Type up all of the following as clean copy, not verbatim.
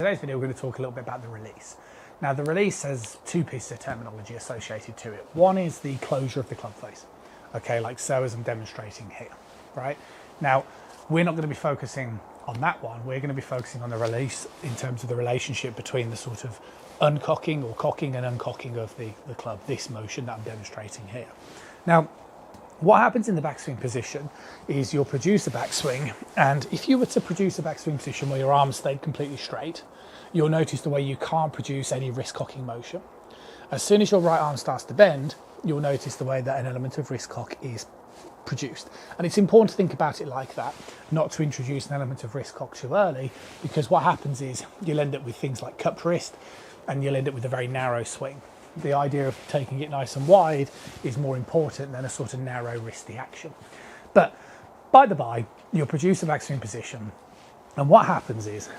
In today's video, we're going to talk a little bit about the release. Now, the release has two pieces of terminology associated to it. One is the closure of the club face, okay, like so as I'm demonstrating here, right? Now, we're not going to be focusing on that one. We're going to be focusing on the release in terms of the relationship between the sort of uncocking or cocking and uncocking of the club, this motion that I'm demonstrating here. Now, what happens in the backswing position is you'll produce a backswing, and if you were to produce a backswing position where your arms stayed completely straight, you'll notice the way you can't produce any wrist cocking motion. As soon as your right arm starts to bend, you'll notice the way that an element of wrist cock is produced. And it's important to think about it like that, not to introduce an element of wrist cock too early, because what happens is you'll end up with things like cupped wrist, and you'll end up with a very narrow swing. The idea of taking it nice and wide is more important than a sort of narrow wristy action. But by the by, you'll produce a backswing position, and what happens is,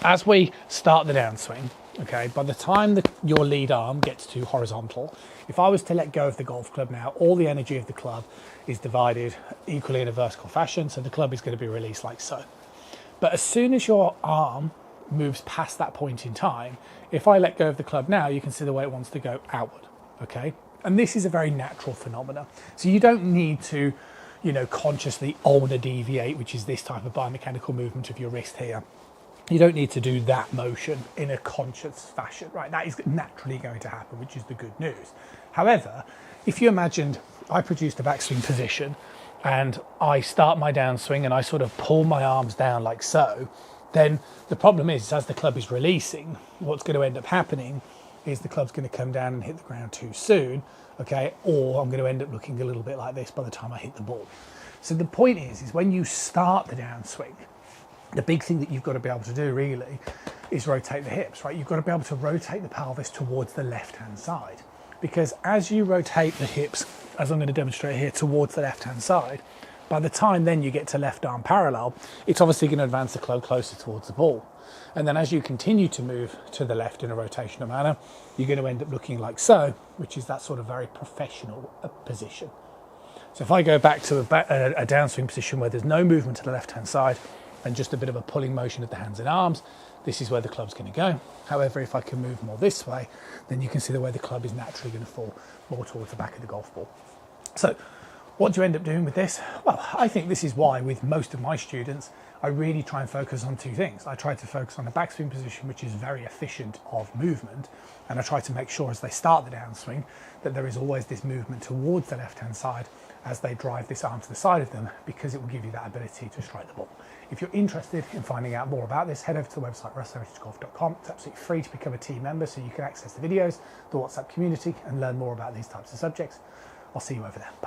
as we start the downswing, okay, by the time your lead arm gets to horizontal, if I was to let go of the golf club now, all the energy of the club is divided equally in a vertical fashion, so the club is going to be released like so. But as soon as your arm moves past that point in time, if I let go of the club now, you can see the way it wants to go outward, okay? And this is a very natural phenomena. So you don't need to, consciously ulnar deviate, which is this type of biomechanical movement of your wrist here. You don't need to do that motion in a conscious fashion, right? That is naturally going to happen, which is the good news. However, if you imagined I produced a backswing position and I start my downswing and I sort of pull my arms down like so, then the problem is, as the club is releasing, what's going to end up happening is the club's going to come down and hit the ground too soon, okay? Or I'm going to end up looking a little bit like this by the time I hit the ball. So the point is when you start the downswing, the big thing that you've got to be able to do really is rotate the hips, right? You've got to be able to rotate the pelvis towards the left-hand side, because as you rotate the hips, as I'm going to demonstrate here, towards the left-hand side, by the time then you get to left arm parallel, it's obviously going to advance the club closer towards the ball. And then as you continue to move to the left in a rotational manner, you're going to end up looking like so, which is that sort of very professional position. So if I go back to a downswing position where there's no movement to the left-hand side and just a bit of a pulling motion of the hands and arms, this is where the club's going to go. However, if I can move more this way, then you can see the way the club is naturally going to fall more towards the back of the golf ball. So what do you end up doing with this? Well, I think this is why with most of my students, I really try and focus on two things. I try to focus on a backswing position, which is very efficient of movement. And I try to make sure as they start the downswing that there is always this movement towards the left-hand side as they drive this arm to the side of them, because it will give you that ability to strike the ball. If you're interested in finding out more about this, head over to the website russheritagegolf.com. It's absolutely free to become a team member, so you can access the videos, the WhatsApp community, and learn more about these types of subjects. I'll see you over there. Bye.